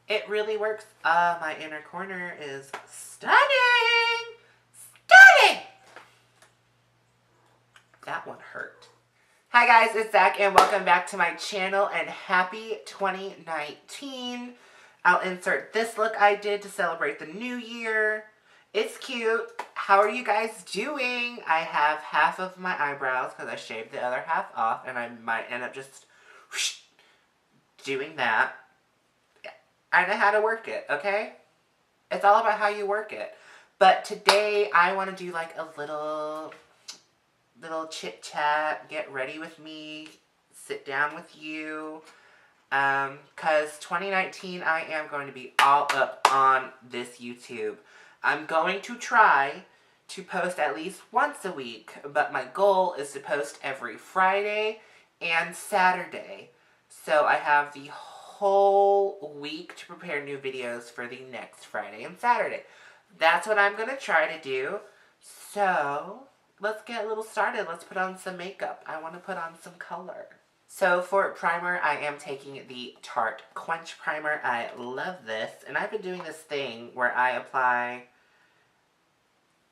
It really works. My inner corner is stunning! Stunning! That one hurt. Hi guys, it's Zach and welcome back to my channel and happy 2019. I'll insert this look I did to celebrate the new year. It's cute. How are you guys doing? I have half of my eyebrows because I shaved the other half off and I might end up just doing that. I know how to work it, okay? It's all about how you work it. But today I want to do like a little chit chat, get ready with me, sit down with you. Cause 2019 I am going to be all up on this YouTube. I'm going to try to post at least once a week, but my goal is to post every Friday and Saturday. So I have the whole week to prepare new videos for the next Friday and Saturday. That's what I'm going to try to do. So let's get a little started. Let's put on some makeup. I want to put on some color. So for primer, I am taking the Tarte Quench Primer. I love this. And I've been doing this thing where I apply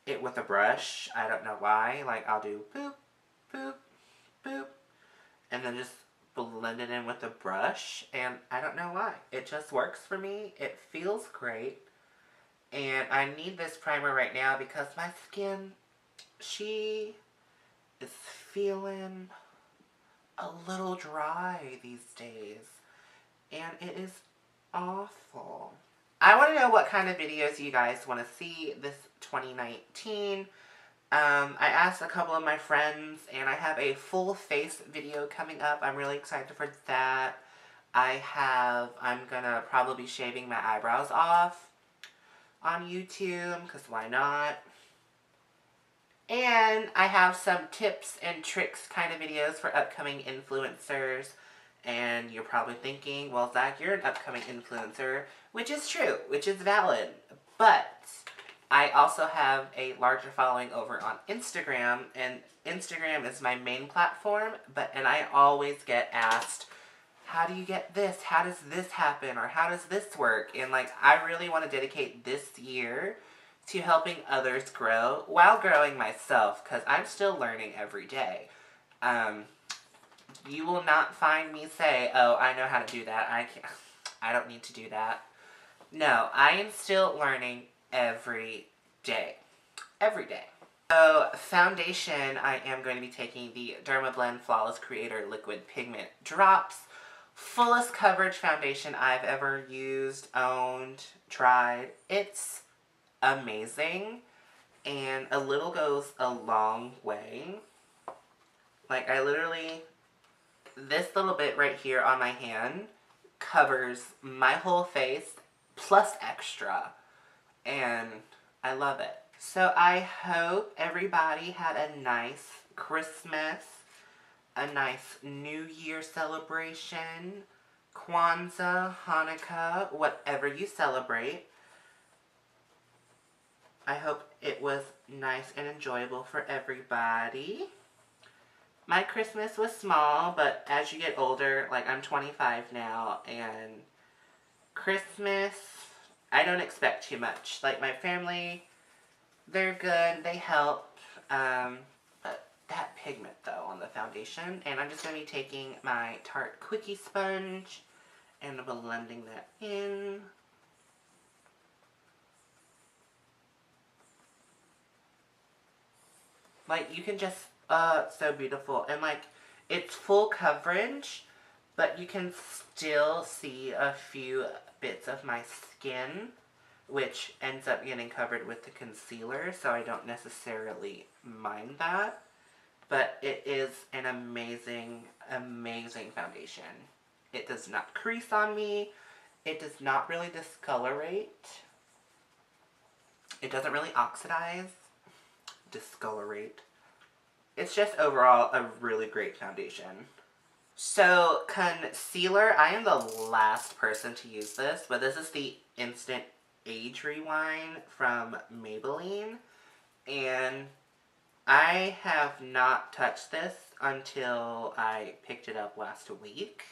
it with a brush. I don't know why. Like I'll do boop, boop, boop. And then just blend it in with a brush. And I don't know why. It just works for me. It feels great. And I need this primer right now because my skin, she is feeling a little dry these days. And it is awful. I want to know what kind of videos you guys want to see this 2019. I asked a couple of my friends and I have a full face video coming up. I'm really excited for that. I'm gonna probably be shaving my eyebrows off on YouTube, because why not? And I have some tips and tricks kind of videos for upcoming influencers. And you're probably thinking, well, Zach, you're an upcoming influencer, which is true, which is valid. But I also have a larger following over on Instagram, and Instagram is my main platform, and I always get asked, how do you get this? How does this happen? Or how does this work? And like, I really want to dedicate this year to helping others grow while growing myself, because I'm still learning every day. You will not find me say, oh, I know how to do that. I don't need to do that. No, I am still learning every day. Every day. So, foundation, I am going to be taking the Dermablend Flawless Creator Liquid Pigment Drops. Fullest coverage foundation I've ever used, owned, tried. It's amazing. And a little goes a long way. Like, I literally, this little bit right here on my hand covers my whole face plus extra. And I love it. So I hope everybody had a nice Christmas, a nice New Year celebration, Kwanzaa, Hanukkah, whatever you celebrate. I hope it was nice and enjoyable for everybody. My Christmas was small, but as you get older, like I'm 25 now, and Christmas, I don't expect too much. Like my family, they're good, they help, but that pigment though on the foundation, and I'm just going to be taking my Tarte Quickie Sponge and blending that in. Like you can just, so beautiful, and like it's full coverage, but you can still see a few bits of my skin, which ends up getting covered with the concealer, so I don't necessarily mind that. But it is an amazing, amazing foundation. It does not crease on me. It does not really discolorate. It doesn't really oxidize. Discolorate. It's just overall a really great foundation. So, concealer, I am the last person to use this, but this is the Instant Age Rewind from Maybelline, and I have not touched this until I picked it up last week,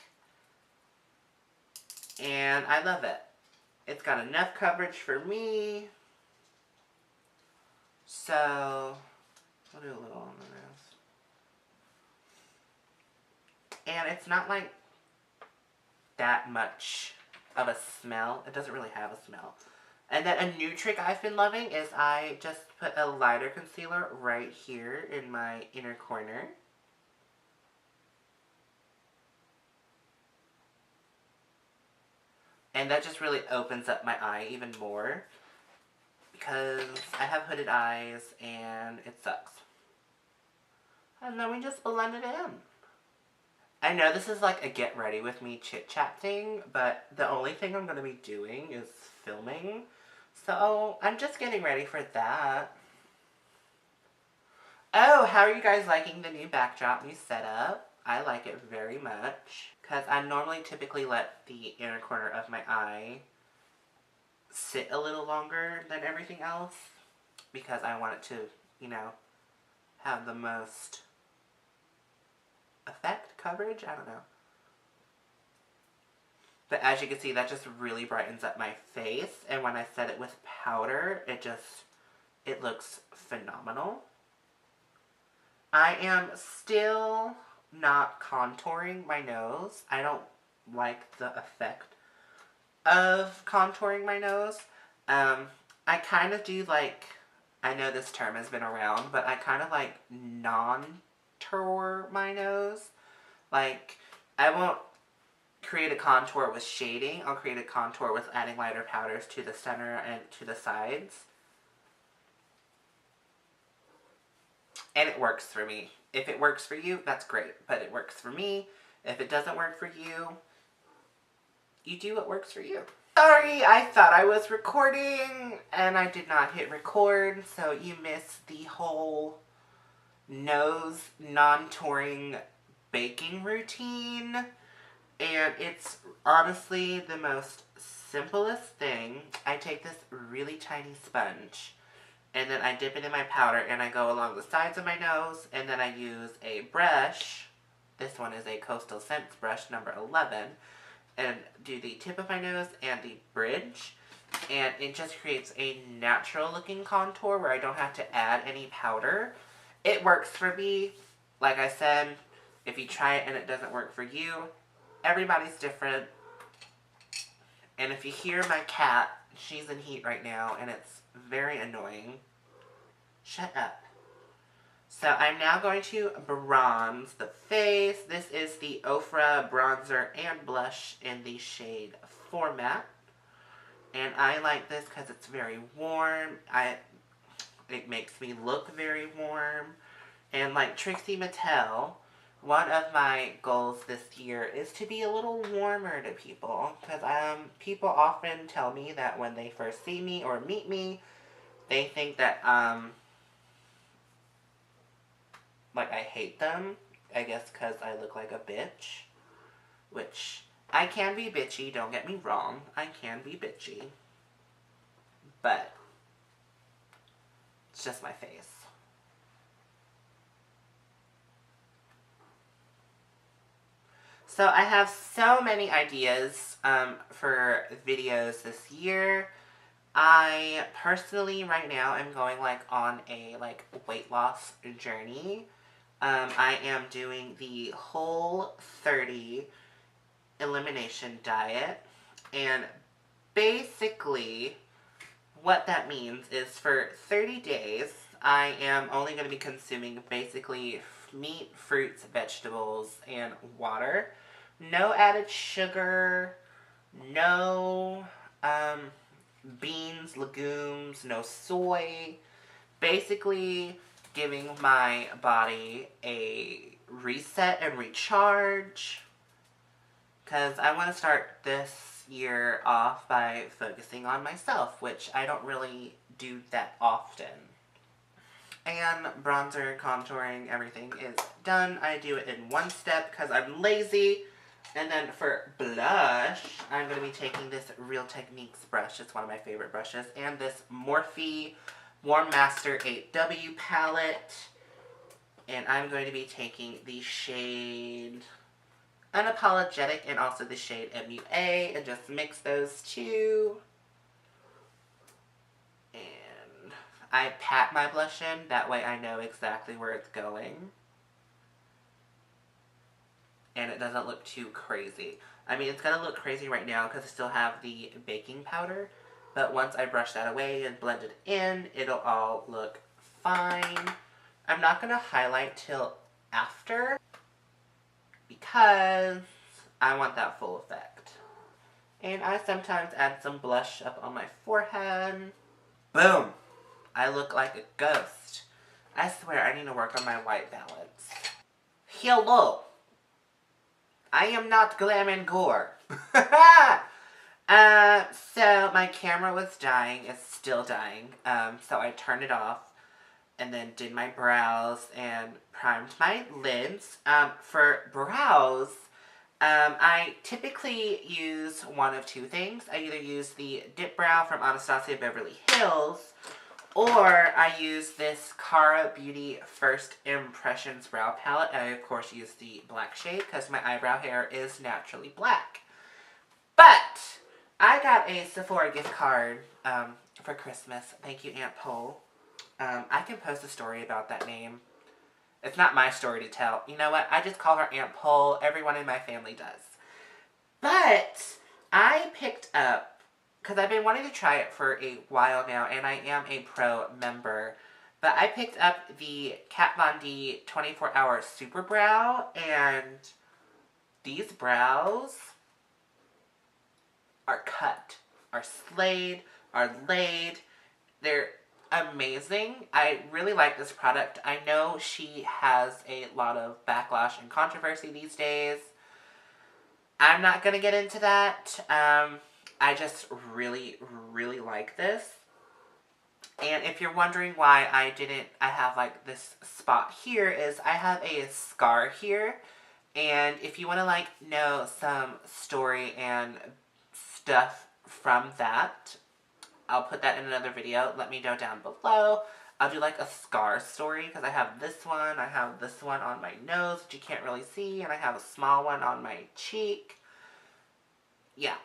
and I love it. It's got enough coverage for me. So, I'll do a little on the nose. And it's not like that much of a smell. It doesn't really have a smell. And then a new trick I've been loving is I just put a lighter concealer right here in my inner corner. And that just really opens up my eye even more. Because I have hooded eyes and it sucks. And then we just blend it in. I know this is like a get ready with me chit chat thing, but the only thing I'm going to be doing is filming. So I'm just getting ready for that. Oh, how are you guys liking the new backdrop, new setup? I like it very much. Because I normally typically let the inner corner of my eye sit a little longer than everything else. Because I want it to, you know, have the most effect, coverage, I don't know. But as you can see, that just really brightens up my face. And when I set it with powder, it looks phenomenal. I am still not contouring my nose. I don't like the effect of contouring my nose. I kind of do like, I know this term has been around, but I kind of like non-tour my nose. Like, I won't create a contour with shading. I'll create a contour with adding lighter powders to the center and to the sides. And it works for me. If it works for you, that's great. But it works for me. If it doesn't work for you, you do what works for you. Sorry, I thought I was recording and I did not hit record. So you missed the whole nose non-touring baking routine. And it's honestly the most simplest thing. I take this really tiny sponge and then I dip it in my powder and I go along the sides of my nose and then I use a brush. This one is a Coastal Scents brush number 11 and do the tip of my nose and the bridge. And it just creates a natural looking contour where I don't have to add any powder. It works for me. Like I said, if you try it and it doesn't work for you, everybody's different. And if you hear my cat, she's in heat right now and it's very annoying. Shut up. So I'm now going to bronze the face. This is the Ofra bronzer and blush in the shade Format. And I like this because it's very warm. It makes me look very warm. And like Trixie Mattel, one of my goals this year is to be a little warmer to people. Because people often tell me that when they first see me or meet me, they think that, like I hate them. I guess because I look like a bitch. Which, I can be bitchy, don't get me wrong. I can be bitchy. But, it's just my face. So I have so many ideas for videos this year. I personally right now am going like on a weight loss journey. I am doing the Whole30 elimination diet, and basically what that means is for 30 days I am only going to be consuming basically meat, fruits, vegetables, and water. No added sugar, no beans, legumes, no soy. Basically giving my body a reset and recharge. Because I want to start this year off by focusing on myself, which I don't really do that often. And bronzer, contouring, everything is done. I do it in one step because I'm lazy. And then for blush, I'm going to be taking this Real Techniques brush. It's one of my favorite brushes. And this Morphe Warm Master 8W palette. And I'm going to be taking the shade Unapologetic and also the shade MUA. And just mix those two. I pat my blush in. That way I know exactly where it's going. And it doesn't look too crazy. I mean, it's going to look crazy right now because I still have the baking powder. But once I brush that away and blend it in, it'll all look fine. I'm not going to highlight till after because I want that full effect. And I sometimes add some blush up on my forehead. Boom! I look like a ghost. I swear I need to work on my white balance. Hello! I am not glam and gore. So my camera was dying. It's still dying. So I turned it off and then did my brows and primed my lids. For brows, I typically use one of two things. I either use the Dip Brow from Anastasia Beverly Hills, or I use this Cara Beauty First Impressions Brow Palette. And I, of course, use the black shade because my eyebrow hair is naturally black. But I got a Sephora gift card for Christmas. Thank you, Aunt Pole. I can post a story about that name. It's not my story to tell. You know what? I just call her Aunt Pole. Everyone in my family does. But I picked up, because I've been wanting to try it for a while now, and I am a pro member, but I picked up the Kat Von D 24-Hour Super Brow, and these brows are cut, are slayed, are laid. They're amazing. I really like this product. I know she has a lot of backlash and controversy these days. I'm not going to get into that. I just really, really like this. And if you're wondering why I have like this spot here, is I have a scar here. And if you want to like know some story and stuff from that, I'll put that in another video. Let me know down below. I'll do like a scar story because I have this one on my nose that you can't really see, and I have a small one on my cheek. Yeah.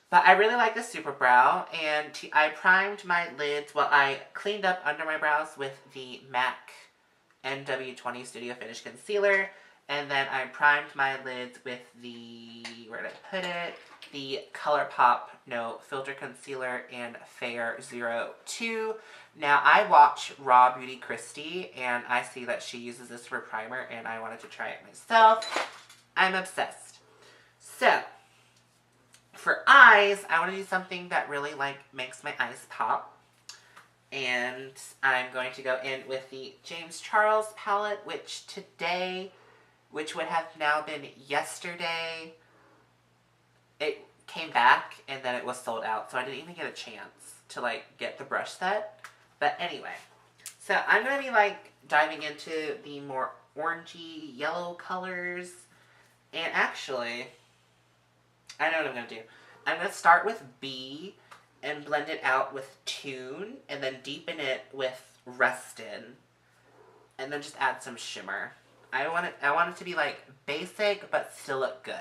But I really like the Super Brow, and I primed my lids. Well, I cleaned up under my brows with the MAC NW20 Studio Finish Concealer, and then I primed my lids with the, where did I put it? The ColourPop No Filter Concealer in Fair 02. Now, I watch Raw Beauty Christie, and I see that she uses this for primer, and I wanted to try it myself. I'm obsessed. So, for eyes, I want to do something that really, like, makes my eyes pop. And I'm going to go in with the James Charles palette, which would have now been yesterday, it came back and then it was sold out, so I didn't even get a chance to like get the brush set. But anyway, so I'm going to be like diving into the more orangey yellow colors. And actually, I know what I'm going to do. I'm going to start with B and blend it out with Tune, and then deepen it with Rustin, and then just add some shimmer. I want it to be like basic but still look good.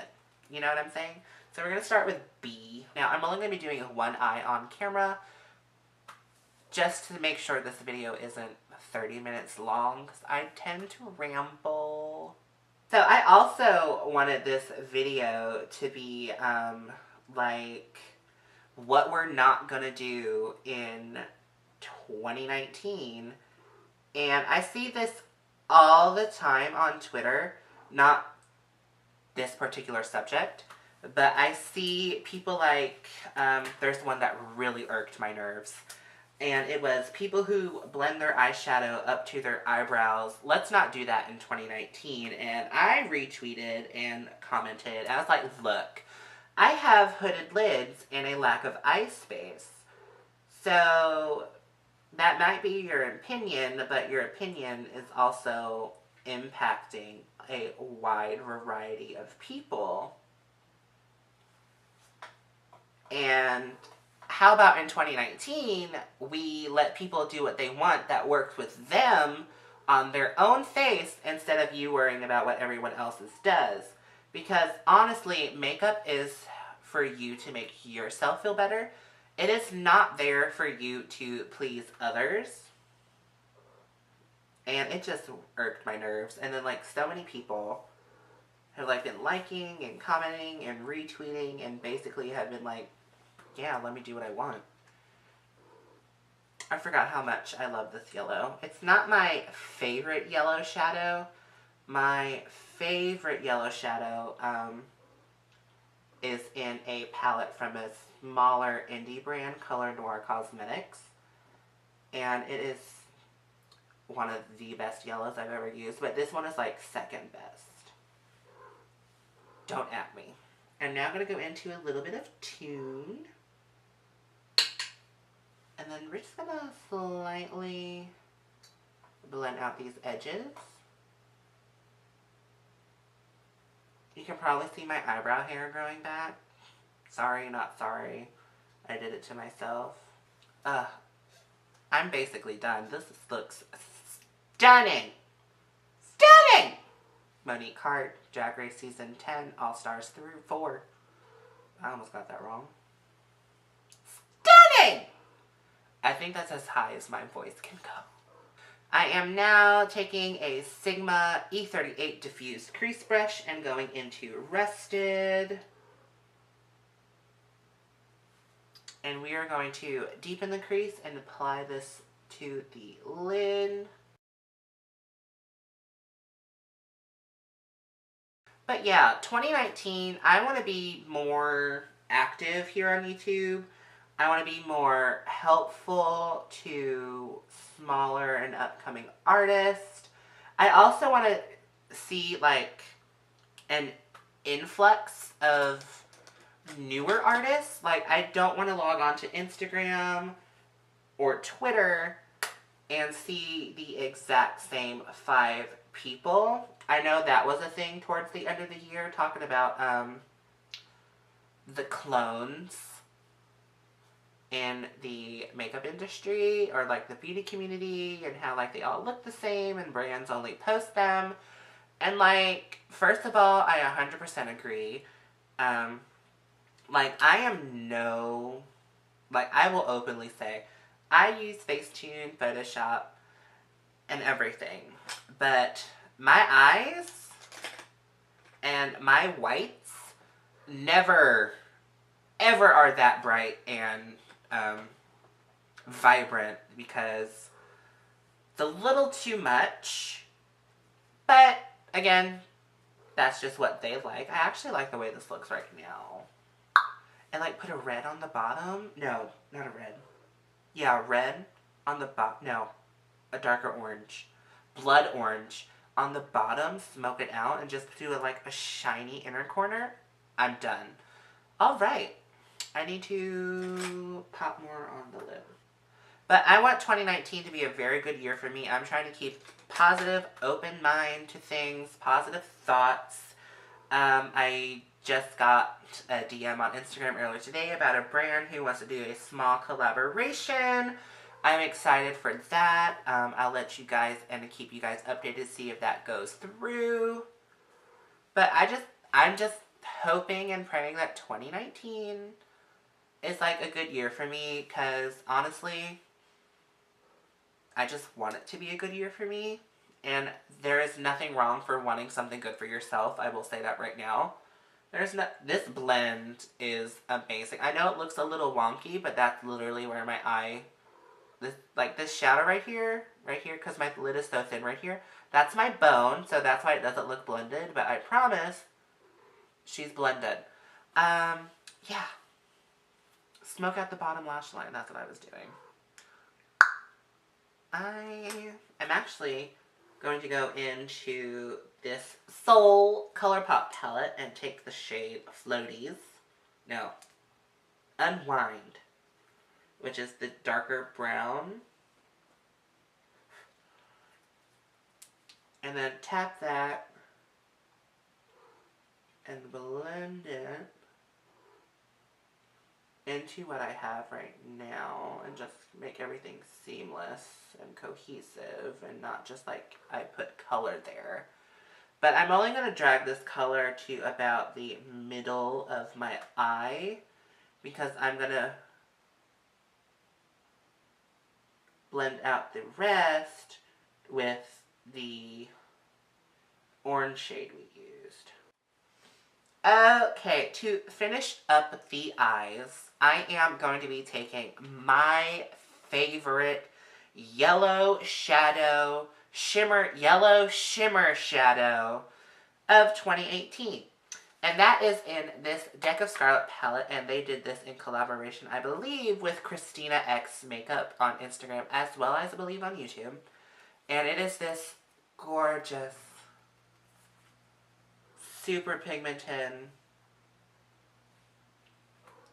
You know what I'm saying? So we're going to start with B. Now, I'm only going to be doing one eye on camera just to make sure this video isn't 30 minutes long, because I tend to ramble. So I also wanted this video to be like what we're not going to do in 2019. And I see this all the time on Twitter, not this particular subject, but I see people like, there's one that really irked my nerves, and it was people who blend their eyeshadow up to their eyebrows. Let's not do that in 2019, and I retweeted and commented, and I was like, look, I have hooded lids and a lack of eye space, so that might be your opinion, but your opinion is also impacting a wide variety of people. And how about in 2019, we let people do what they want that works with them on their own face instead of you worrying about what everyone else's does. Because honestly, makeup is for you to make yourself feel better. It is not there for you to please others. And it just irked my nerves. And then like so many people have like been liking and commenting and retweeting and basically have been like, yeah, let me do what I want. I forgot how much I love this yellow. It's not my favorite yellow shadow. My favorite yellow shadow is in a palette from a smaller indie brand, Color Noir Cosmetics. And it is one of the best yellows I've ever used. But this one is like second best. Don't at me. I'm now going to go into a little bit of Tune. And then we're just going to slightly blend out these edges. You can probably see my eyebrow hair growing back. Sorry, not sorry. I did it to myself. I'm basically done. This looks stunning. Stunning! Monique Hart, Drag Race Season 10, All Stars through 4. I almost got that wrong. Stunning! I think that's as high as my voice can go. I am now taking a Sigma E38 diffused crease brush and going into Rusted. And we are going to deepen the crease and apply this to the lid. But yeah, 2019, I want to be more active here on YouTube. I want to be more helpful to smaller and upcoming artists. I also want to see like an influx of newer artists. Like, I don't want to log on to Instagram or Twitter and see the exact same 5 people. I know that was a thing towards the end of the year, talking about the clones in the makeup industry or like the beauty community and how like they all look the same and brands only post them. And like, first of all, I 100% agree. Like, I am I will openly say, I use Facetune, Photoshop, and everything. But my eyes and my whites never, ever are that bright and vibrant because it's a little too much. But, again, that's just what they like. I actually like the way this looks right now. And like put a red on the bottom. No, not a red. Yeah, red on the bottom. No, a darker orange. Blood orange on the bottom. Smoke it out and just do like a shiny inner corner. I'm done. Alright. I need to pop more on the lip. But I want 2019 to be a very good year for me. I'm trying to keep positive, open mind to things, positive thoughts. I just got a DM on Instagram earlier today about a brand who wants to do a small collaboration. I'm excited for that. I'll let you guys and keep you guys updated to see if that goes through. But I'm just hoping and praying that 2019 is like a good year for me because honestly, I just want it to be a good year for me. And there is nothing wrong for wanting something good for yourself. I will say that right now. This blend is amazing. I know it looks a little wonky, but that's literally where my eye, this shadow right here, because my lid is so thin right here, that's my bone, so that's why it doesn't look blended, but I promise she's blended. Yeah. Smoke out the bottom lash line, that's what I was doing. I am actually going to go into this Soul ColourPop palette and take the shade Floaties. No. Unwind. Which is the darker brown. And then tap that and blend it into what I have right now and just make everything seamless and cohesive and not just like I put color there. But I'm only going to drag this color to about the middle of my eye because I'm going to blend out the rest with the orange shade we used. Okay, to finish up the eyes, I am going to be taking my favorite yellow shimmer shadow of 2018. And that is in this Deck of Scarlet palette, and they did this in collaboration, I believe, with Christina X Makeup on Instagram, as well as, I believe, on YouTube. And it is this gorgeous, super pigmented,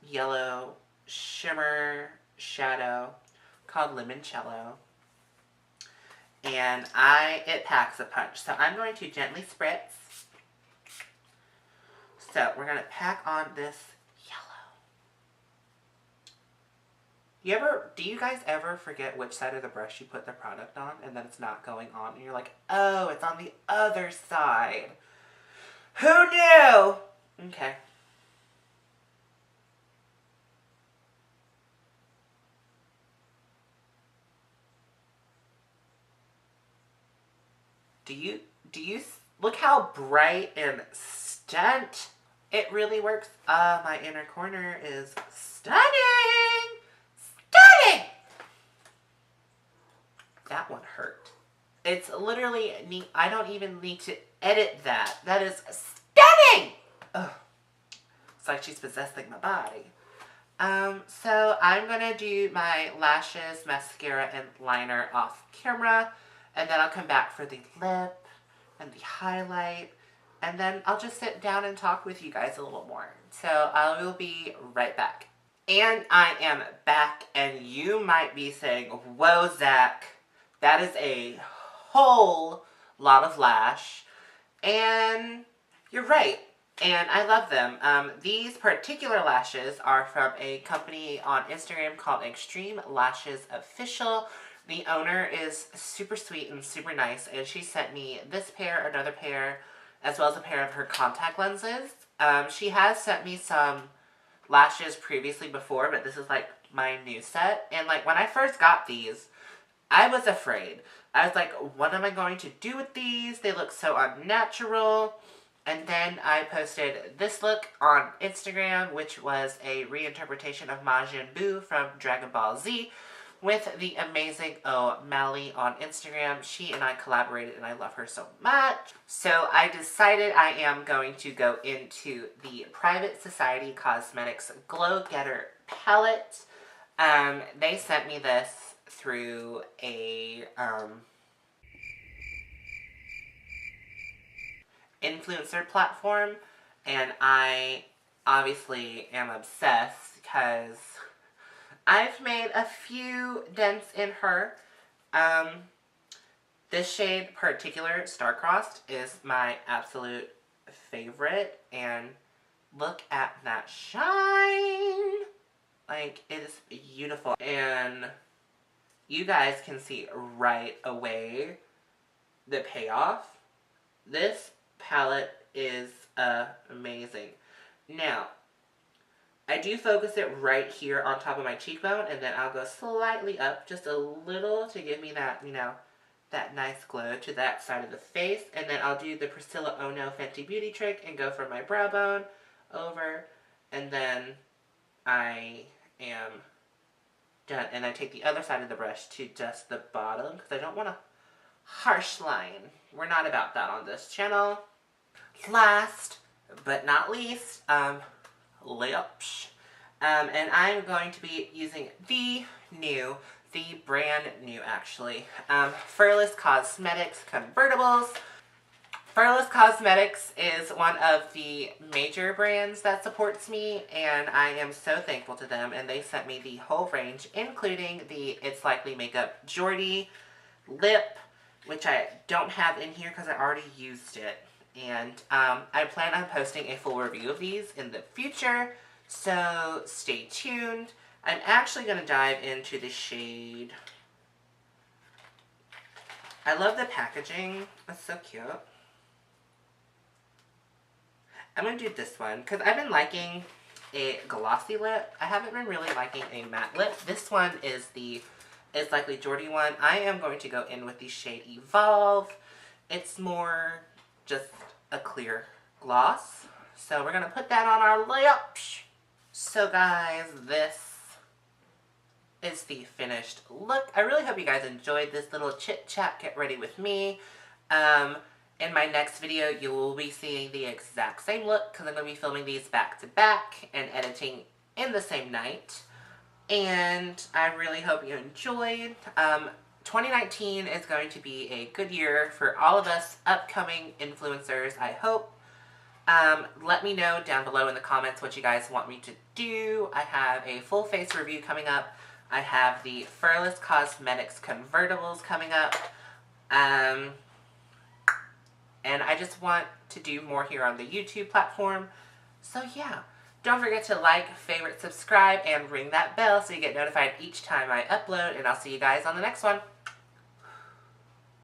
yellow shimmer shadow called Limoncello. And it packs a punch. So I'm going to gently spritz. So we're going to pack on this yellow. Do you guys ever forget which side of the brush you put the product on and then it's not going on and you're like, oh, it's on the other side. Who knew? Okay. Do you look how bright and stunt it really works? My inner corner is stunning! Stunning! That one hurt. It's literally neat. I don't even need to edit that. That is stunning! Ugh. It's like she's possessing my body. So I'm gonna do my lashes, mascara, and liner off camera. And then I'll come back for the lip and the highlight. And then I'll just sit down and talk with you guys a little more. So I will be right back. And I am back, and you might be saying, whoa, Zach, that is a whole lot of lash. And you're right. And I love them. These particular lashes are from a company on Instagram called Extreme Lashes Official. The owner is super sweet and super nice, and she sent me this pair, another pair, as well as a pair of her contact lenses. She has sent me some lashes previously before, but this is like my new set. And like when I first got these, I was afraid. I was like, what am I going to do with these? They look so unnatural. And then I posted this look on Instagram, which was a reinterpretation of Majin Buu from Dragon Ball Z, with the amazing O'Malley on Instagram. She and I collaborated, and I love her so much. So I decided I am going to go into the Private Society Cosmetics Glow Getter palette. They sent me this through a influencer platform, and I obviously am obsessed because I've made a few dents in her. This shade particular, Star-Crossed, is my absolute favorite. And look at that shine. Like, it is beautiful. And you guys can see right away the payoff. This palette is amazing. Now, I do focus it right here on top of my cheekbone, and then I'll go slightly up just a little to give me that, you know, that nice glow to that side of the face. And then I'll do the Priscilla Ono Fenty Beauty trick and go from my brow bone over, and then I am done. And I take the other side of the brush to just the bottom, because I don't want a harsh line. We're not about that on this channel. Last but not least, lips. And I'm going to be using the brand new actually, Furless Cosmetics Convertibles. Furless Cosmetics is one of the major brands that supports me, and I am so thankful to them. And they sent me the whole range, including the It's Likely Makeup Jordy lip, which I don't have in here because I already used it. And I plan on posting a full review of these in the future, so stay tuned. I'm actually going to dive into the shade. I love the packaging. It's so cute. I'm going to do this one because I've been liking a glossy lip. I haven't been really liking a matte lip. This one is the is likely Jordy one. I am going to go in with the shade Evolve. It's more just a clear gloss. So we're going to put that on our lips. So guys, this is the finished look. I really hope you guys enjoyed this little chit chat, get ready with me. In my next video, you will be seeing the exact same look because I'm going to be filming these back to back and editing in the same night. And I really hope you enjoyed. 2019 is going to be a good year for all of us upcoming influencers, I hope. Let me know down below in the comments what you guys want me to do. I have a full face review coming up. I have the Furless Cosmetics convertibles coming up. And I just want to do more here on the YouTube platform. So yeah, don't forget to like, favorite, subscribe, and ring that bell so you get notified each time I upload. And I'll see you guys on the next one.